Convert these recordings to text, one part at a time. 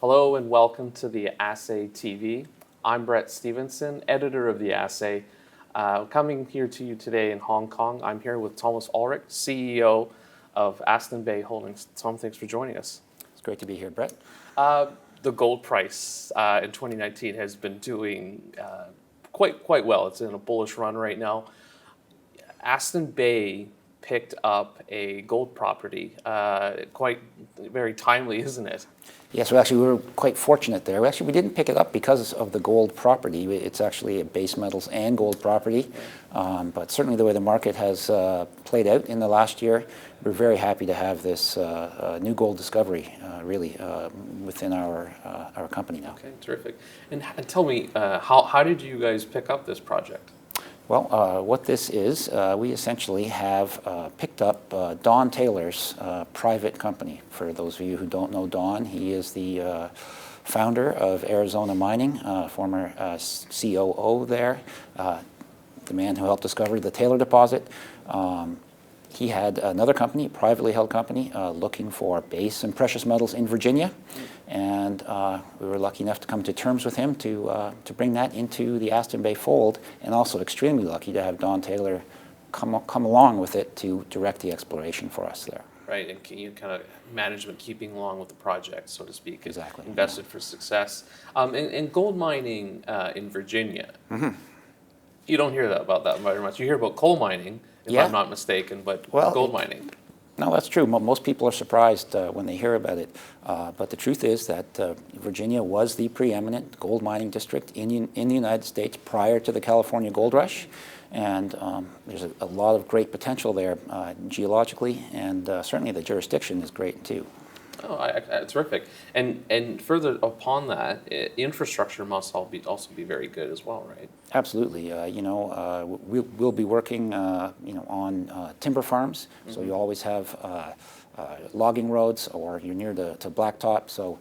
Hello and welcome to the Assay TV. I'm Brett Stevenson, editor of the Assay. Coming here to you today in Hong Kong, I'm here with Thomas Ulrich, CEO of Aston Bay Holdings. Tom, thanks for joining us. It's great to be here, Brett. The gold price in 2019 has been doing quite well. It's in a bullish run right now. Aston Bay picked up a gold property, quite very timely, isn't it? Yes, well, actually, we were quite fortunate there. We didn't pick it up because of the gold property. It's actually a base metals and gold property. But certainly the way the market has played out in the last year, we're very happy to have this new gold discovery really within our company now. Okay, terrific. And tell me, how did you guys pick up this project? Well, what this is, we essentially have picked up Don Taylor's private company. For those of you who don't know Don, he is the founder of Arizona Mining, former COO there, the man who helped discover the Taylor deposit. He had another company, a privately held company, looking for base and precious metals in Virginia, and we were lucky enough to come to terms with him to bring that into the Aston Bay fold, and also extremely lucky to have Don Taylor come along with it to direct the exploration for us there. Right, and you kind of management keeping along with the project, so to speak. Exactly. Invested for success. In gold mining in Virginia, you don't hear about that very much. You hear about coal mining, if I'm not mistaken, but gold mining. No, that's true. Most people are surprised when they hear about it. But the truth is that Virginia was the preeminent gold mining district in the United States prior to the California gold rush. And there's a lot of great potential there geologically, and certainly the jurisdiction is great too. Oh, terrific. And further upon that, infrastructure must also be very good as well, right? Absolutely. We'll be working, on timber farms. So you always have logging roads, or you're near to blacktop. So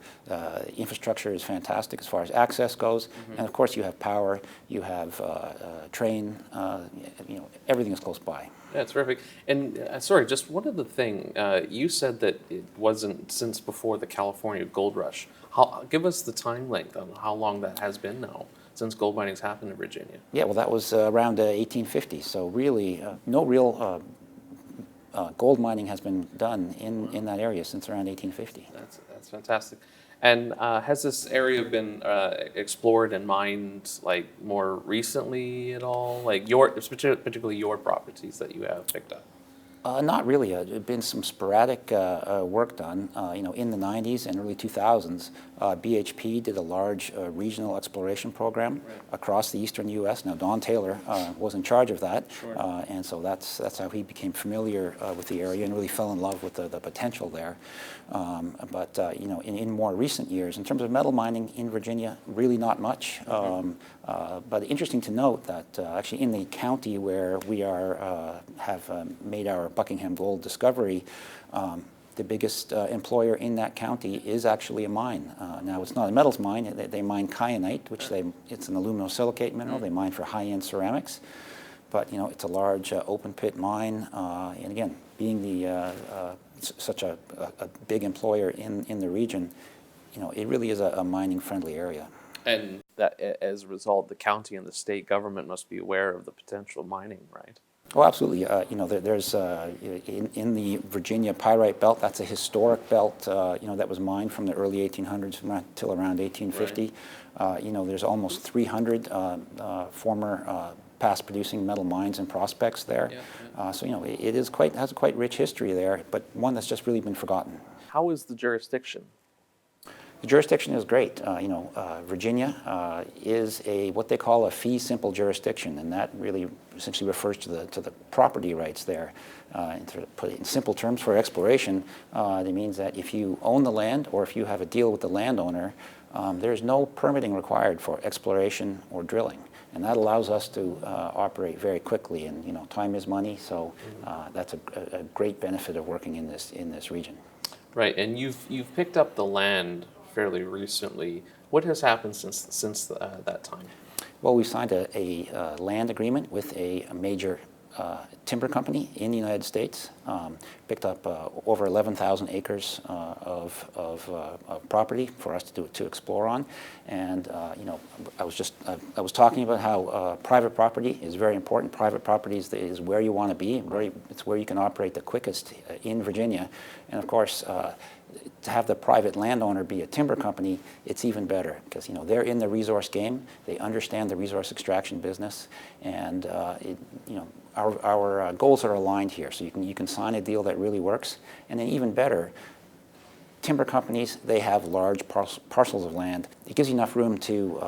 infrastructure is fantastic as far as access goes. And of course, you have power. You have train. Everything is close by. Yeah, terrific. And sorry, just one other thing. You said that it wasn't since before the California gold rush. Give us the time length on how long that has been now since gold mining's happened in Virginia. Yeah, well, that was around 1850. So really, no real gold mining has been done in that area since around 1850. That's fantastic. And has this area been explored and mined like more recently at all? Like particularly your properties that you have picked up? Not really. There's been some sporadic work done. In the 90s and early 2000s, BHP did a large regional exploration program across the eastern U.S. Now, Don Taylor was in charge of that, and so that's how he became familiar with the area and really fell in love with the potential there. But in more recent years, in terms of metal mining in Virginia, really not much. But interesting to note that actually in the county where we have made our Buckingham Gold discovery, the biggest employer in that county is actually a mine. Now, it's not a metals mine. They mine kyanite, which it's an aluminosilicate mineral. They mine for high-end ceramics. But, it's a large open pit mine. And again, being such a big employer in the region, it really is a mining-friendly area. And that, as a result, the county and the state government must be aware of the potential mining, right? Oh, absolutely. There's in the Virginia Pyrite Belt. That's a historic belt. That was mined from the early 1800s until around 1850. Right. There's almost 300 former past-producing metal mines and prospects there. Yeah. So it has a quite rich history there, but one that's just really been forgotten. How is the jurisdiction? The jurisdiction is great. Virginia is what they call a fee simple jurisdiction, and that really essentially refers to the property rights there. And to put it in simple terms for exploration, it means that if you own the land or if you have a deal with the landowner, there's no permitting required for exploration or drilling. And that allows us to operate very quickly, and time is money, so that's a great benefit of working in this region. Right, and you've picked up the land fairly recently. What has happened since that time? Well, we signed a land agreement with a major timber company in the United States. Picked up over 11,000 acres of property for us to explore on. And you know, I was talking about how private property is very important. Private property is where you want to be. It's where you can operate the quickest in Virginia. And of course, to have the private landowner be a timber company, it's even better because, you know, they're in the resource game. They understand the resource extraction business, and you know, our goals are aligned here. So you can sign a deal that really works, and then even better, timber companies, they have large parcels of land. It gives you enough room to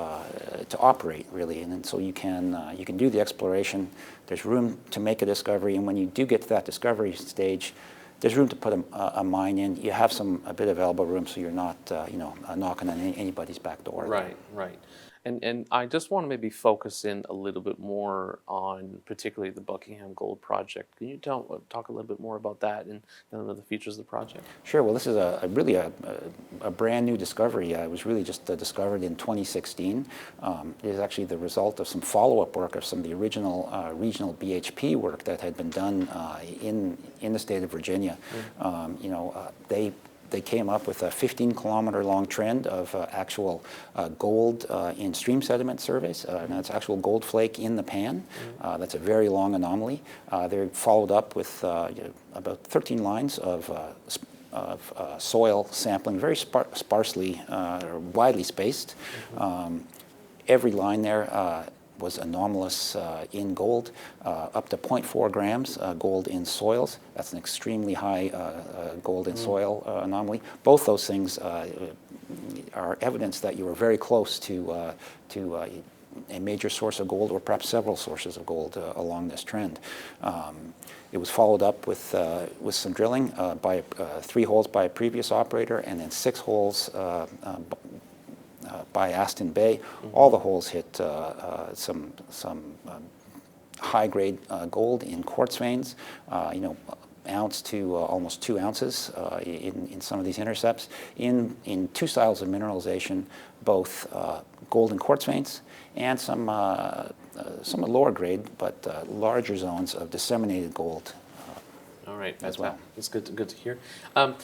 operate, really, and then so you can do the exploration. There's room to make a discovery, and when you do get to that discovery stage, there's room to put a mine in. You have a bit of elbow room, so you're not you know, knocking on anybody's back door. Right, right. And I just want to maybe focus in a little bit more on particularly the Buckingham Gold Project. Can you talk a little bit more about that and the features of the project? Sure. Well, this is really a brand new discovery. It was really just discovered in 2016. It is actually the result of some follow-up work of some of the original regional BHP work that had been done in the state of Virginia. You know, they came up with a 15-kilometer long trend of actual gold in stream sediment surveys. And that's actual gold flake in the pan. That's a very long anomaly. They followed up with about 13 lines of soil sampling, very sparsely or widely spaced. Every line there was anomalous in gold, up to 0.4 grams gold in soils. That's an extremely high gold in soil anomaly. Both those things are evidence that you were very close to a major source of gold, or perhaps several sources of gold along this trend. It was followed up with some drilling by 3 holes by a previous operator, and then 6 holes by Aston Bay. All the holes hit some high-grade gold in quartz veins, you know, ounce to almost 2 ounces in some of these intercepts. In 2 styles of mineralization, both gold in quartz veins and some lower grade but larger zones of disseminated gold. All right, as well. That's good to hear. And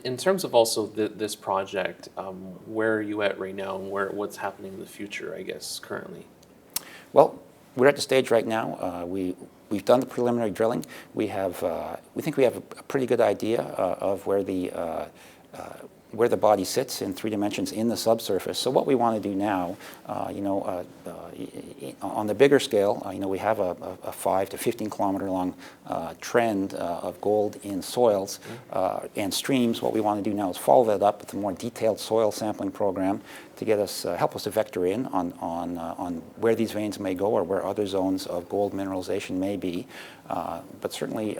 in terms of also this project, where are you at right now, and what's happening in the future, I guess, currently? Well, we're at the stage right now. We've done the preliminary drilling. We think we have a pretty good idea of where the body sits in 3 dimensions in the subsurface. So what we want to do now, you know, on the bigger scale, you know, we have a 5 to 15 kilometer long trend of gold in soils and streams. What we want to do now is follow that up with a more detailed soil sampling program to get us, help us to vector in on where these veins may go or where other zones of gold mineralization may be. But certainly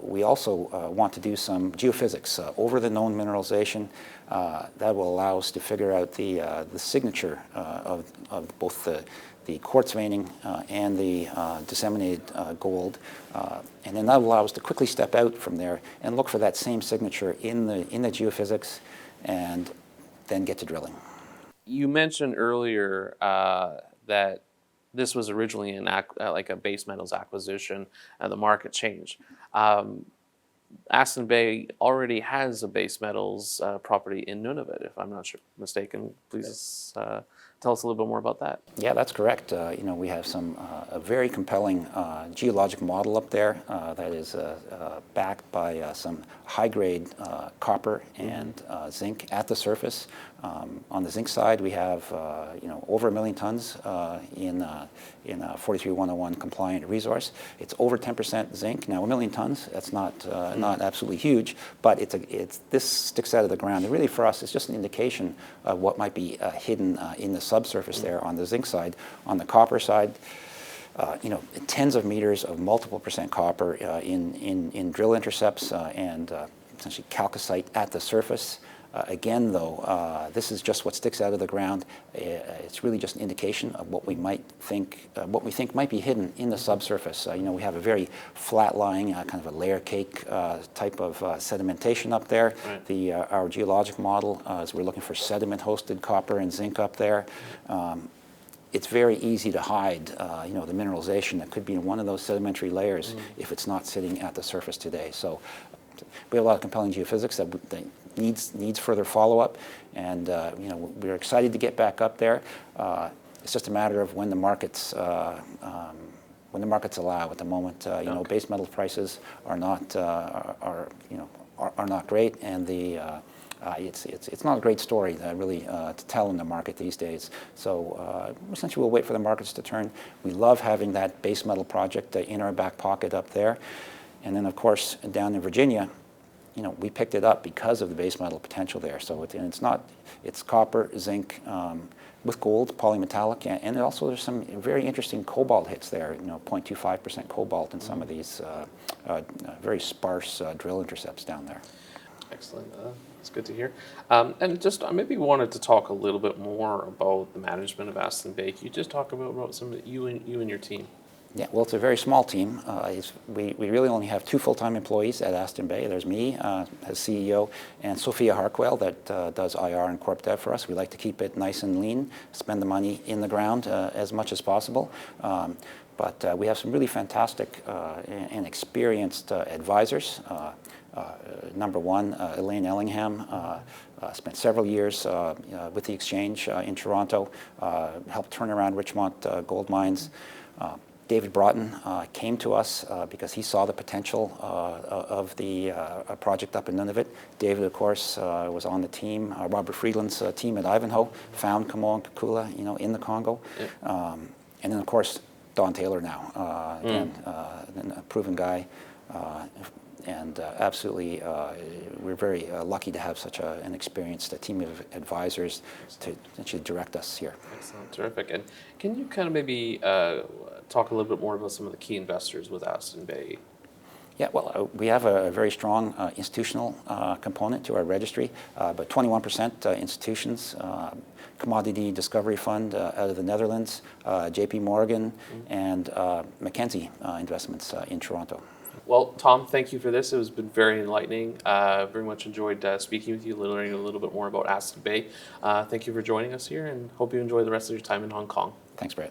we also want to do some geophysics over the known mineralization that will allow us to figure out the signature of both the quartz veining and the disseminated gold, and then that will allow us to quickly step out from there and look for that same signature in the geophysics, and then get to drilling. You mentioned earlier that this was originally like a base metals acquisition, and the market changed. Aston Bay already has a base metals property in Nunavut, if I'm not mistaken. Please tell us a little bit more about that. Yeah, that's correct. You know, we have a very compelling geologic model up there that is backed by some high-grade copper and zinc at the surface. On the zinc side, we have you know, over 1 million tons in a 43-101 compliant resource. It's over 10% zinc. Now, 1 million tons, that's not absolutely huge, but this sticks out of the ground. And really, for us, it's just an indication of what might be hidden in the subsurface there on the zinc side. On the copper side, you know, tens of meters of multiple percent copper in drill intercepts and essentially chalcocite at the surface. Again, though, this is just what sticks out of the ground. It's really just an indication of what we think might be hidden in the subsurface. You know, we have a very flat-lying, kind of a layer cake type of sedimentation up there. Right. Our geologic model is we're looking for sediment-hosted copper and zinc up there. it's very easy to hide, the mineralization that could be in one of those sedimentary layers if it's not sitting at the surface today. So we have a lot of compelling geophysics that needs further follow-up, and we're excited to get back up there. It's just a matter of when the markets allow. At the moment, Okay. base metal prices are not are not great, and it's not a great story really to tell in the market these days. So essentially, we'll wait for the markets to turn. We love having that base metal project in our back pocket up there, and then of course down in Virginia, we picked it up because of the base metal potential there. So it's copper, zinc, with gold, polymetallic, and also there's some very interesting cobalt hits there. 0.25% cobalt in some of these very sparse drill intercepts down there. Excellent. That's good to hear. And just I maybe wanted to talk a little bit more about the management of Aston Bay. Can you just talk about some of you and your team? Yeah, well, it's a very small team. We really only have 2 full-time employees at Aston Bay. There's me as CEO, and Sophia Harquail that does IR and Corp Dev for us. We like to keep it nice and lean, spend the money in the ground as much as possible. But we have some really fantastic and experienced advisors. Number one, Elaine Ellingham spent several years with the Exchange in Toronto, helped turn around Richmont gold mines. David Broughton came to us because he saw the potential of the project up in Nunavut. David, of course, was on the team, Robert Friedland's team at Ivanhoe, found Kamoa and Kakula, in the Congo. Yep. And then, of course, Don Taylor now, again, a proven guy. And absolutely, we're very lucky to have such an experienced team of advisors to essentially direct us here. Excellent, terrific. And can you kind of maybe talk a little bit more about some of the key investors with Aston Bay? Yeah, well, we have a very strong institutional component to our registry, but 21% institutions, Commodity Discovery Fund out of the Netherlands, JP Morgan, and Mackenzie Investments in Toronto. Well, Tom, thank you for this. It has been very enlightening. Very much enjoyed speaking with you, learning a little bit more about Aston Bay. Thank you for joining us here, and hope you enjoy the rest of your time in Hong Kong. Thanks, Brett.